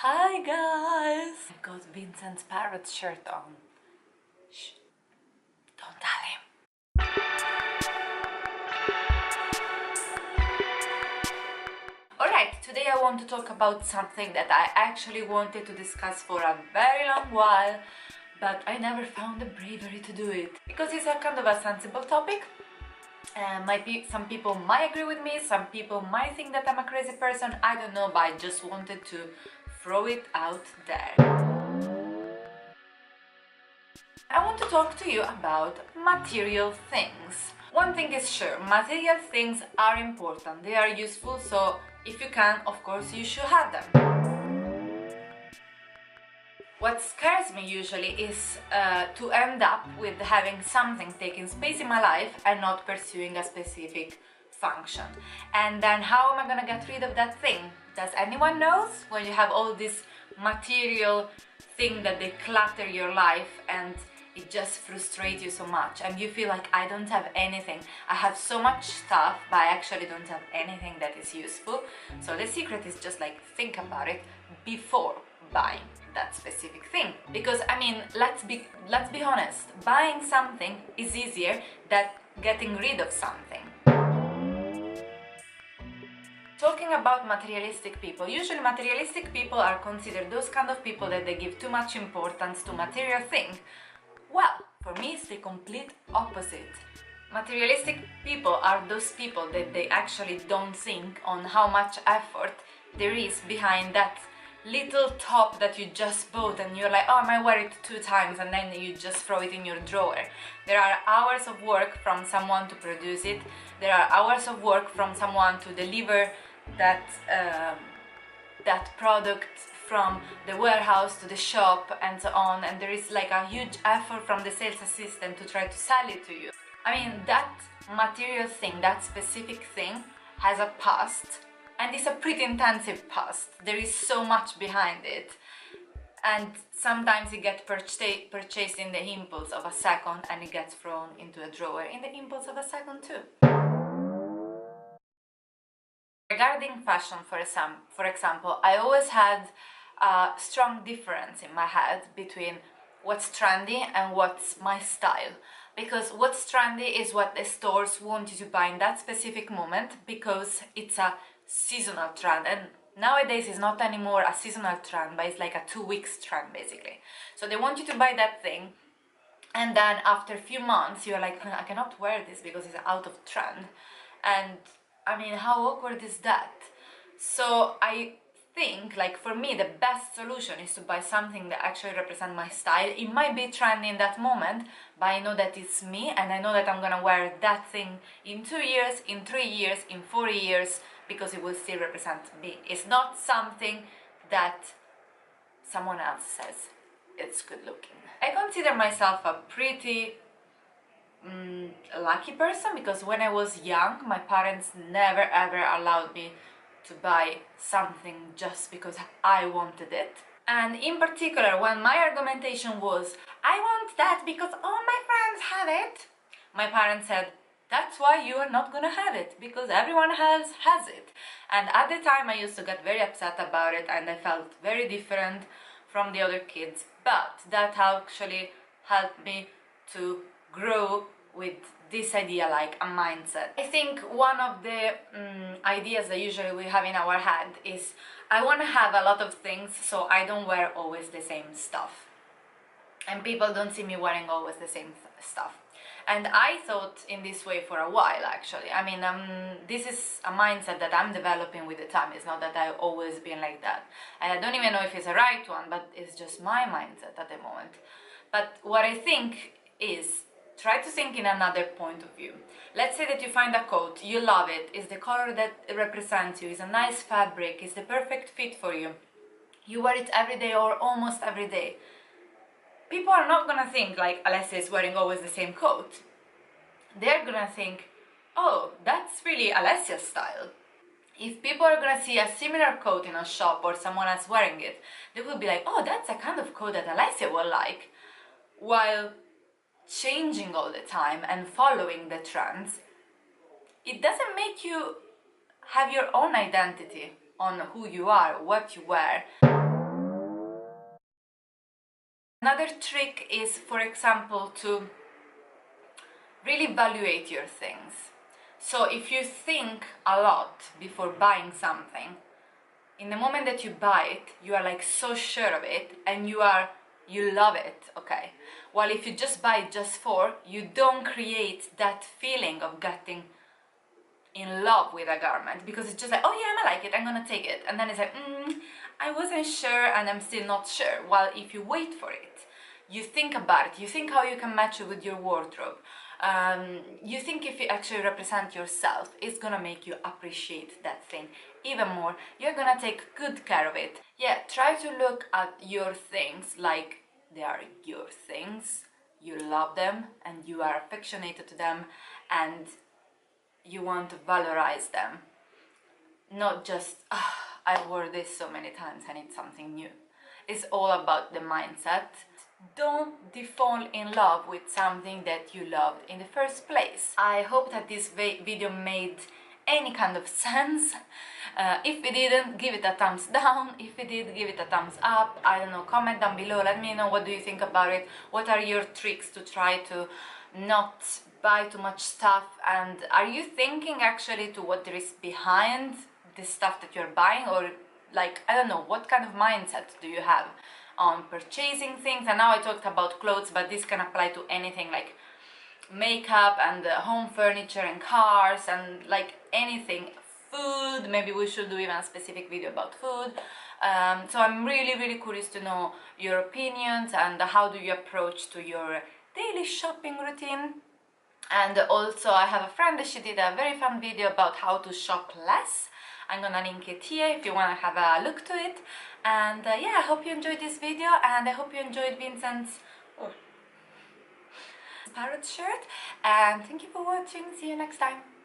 Hi guys! I've got Vincent's parrot shirt on. Shh, don't tell him. Alright, today I want to talk about something that I actually wanted to discuss for a very long while, but I never found the bravery to do it. Because it's a kind of a sensible topic. Some people might agree with me, some people might think that I'm a crazy person, I don't know, but I just wanted to throw it out there. I want to talk to you about material things. One thing is sure, material things are important, they are useful, so if you can, of course, you should have them. What scares me usually is to end up with having something taking space in my life and not pursuing a specific function. And then how am I gonna get rid of that thing? Does anyone knows? When you have all this material thing that they clutter your life and it just frustrates you so much and you feel like I don't have anything. I have so much stuff but I actually don't have anything that is useful. So the secret is just like think about it before buying that specific thing, because I mean, let's be honest, buying something is easier than getting rid of something. Talking about materialistic people, usually materialistic people are considered those kind of people that they give too much importance to material things. Well, for me it's the complete opposite. Materialistic people are those people that they actually don't think on how much effort there is behind that little top that you just bought and you're like, oh, I might wear it 2 times, and then you just throw it in your drawer. There are hours of work from someone to produce it. There are hours of work from someone to deliver that product from the warehouse to the shop and so on, and there is like a huge effort from the sales assistant to try to sell it to you. I mean, that material thing, that specific thing has a past, and it's a pretty intensive past. There is so much behind it, and sometimes it gets purchased in the impulse of a second and it gets thrown into a drawer in the impulse of a second too. Regarding fashion, for example, I always had a strong difference in my head between what's trendy and what's my style. Because what's trendy is what the stores want you to buy in that specific moment, because it's a seasonal trend, and nowadays it's not anymore a seasonal trend, but it's like a 2 weeks trend basically. So they want you to buy that thing, and then after a few months you're like, I cannot wear this because it's out of trend. And I mean, how awkward is that? So I think, like, for me the best solution is to buy something that actually represents my style. It might be trendy in that moment, but I know that it's me, and I know that I'm gonna wear that thing in 2 years, in 3 years, in 4 years, because it will still represent me. It's not something that someone else says it's good looking. I consider myself a pretty lucky person, because when I was young my parents never ever allowed me to buy something just because I wanted it. And in particular, when my argumentation was, I want that because all my friends have it, my parents said, that's why you are not gonna have it, because everyone else has it. And at the time I used to get very upset about it, and I felt very different from the other kids, but that actually helped me to grow with this idea, like a mindset. I think one of the ideas that usually we have in our head is, I want to have a lot of things so I don't wear always the same stuff, and people don't see me wearing always the same stuff. And I thought in this way for a while, actually. I mean, this is a mindset that I'm developing with the time. It's not that I've always been like that, and I don't even know if it's a right one, but it's just my mindset at the moment. But what I think is, try to think in another point of view. Let's say that you find a coat, you love it, it's the color that represents you, it's a nice fabric, it's the perfect fit for you. You wear it every day or almost every day. People are not gonna think like Alessia is wearing always the same coat. They're gonna think, oh, that's really Alessia's style. If people are gonna see a similar coat in a shop or someone else wearing it, they will be like, oh, that's a kind of coat that Alessia will like. While changing all the time and following the trends, it doesn't make you have your own identity on who you are, what you wear. Another trick is, for example, to really evaluate your things. So if you think a lot before buying something, in the moment that you buy it, you are like so sure of it and you love it, okay? While if you just buy it just for, you don't create that feeling of getting in love with a garment, because it's just like, oh yeah, I like it, I'm gonna take it, and then it's like, I wasn't sure and I'm still not sure. While if you wait for it, you think about it, you think how you can match it with your wardrobe, you think if it actually represents yourself, it's gonna make you appreciate that thing even more. You're gonna take good care of it. Yeah, try to look at your things like they are your things. You love them and you are affectionate to them and you want to valorize them. Not just, I wore this so many times, I need something new. It's all about the mindset. Don't fall in love with something that you loved in the first place. I hope that this video made any kind of sense. If it didn't, give it a thumbs down. If it did, give it a thumbs up. I don't know, comment down below, let me know what do you think about it. What are your tricks to try to not buy too much stuff, and are you thinking actually to what there is behind the stuff that you're buying, or like, I don't know, what kind of mindset do you have on purchasing things? And now I talked about clothes, but this can apply to anything like makeup and home furniture and cars and like anything. Food, maybe we should do even a specific video about food. So I'm really curious to know your opinions and how do you approach to your daily shopping routine. And also I have a friend that she did a very fun video about how to shop less. I'm gonna link it here if you want to have a look to it. And yeah, I hope you enjoyed this video, and I hope you enjoyed Vincent's parrot shirt, and thank you for watching. See you next time.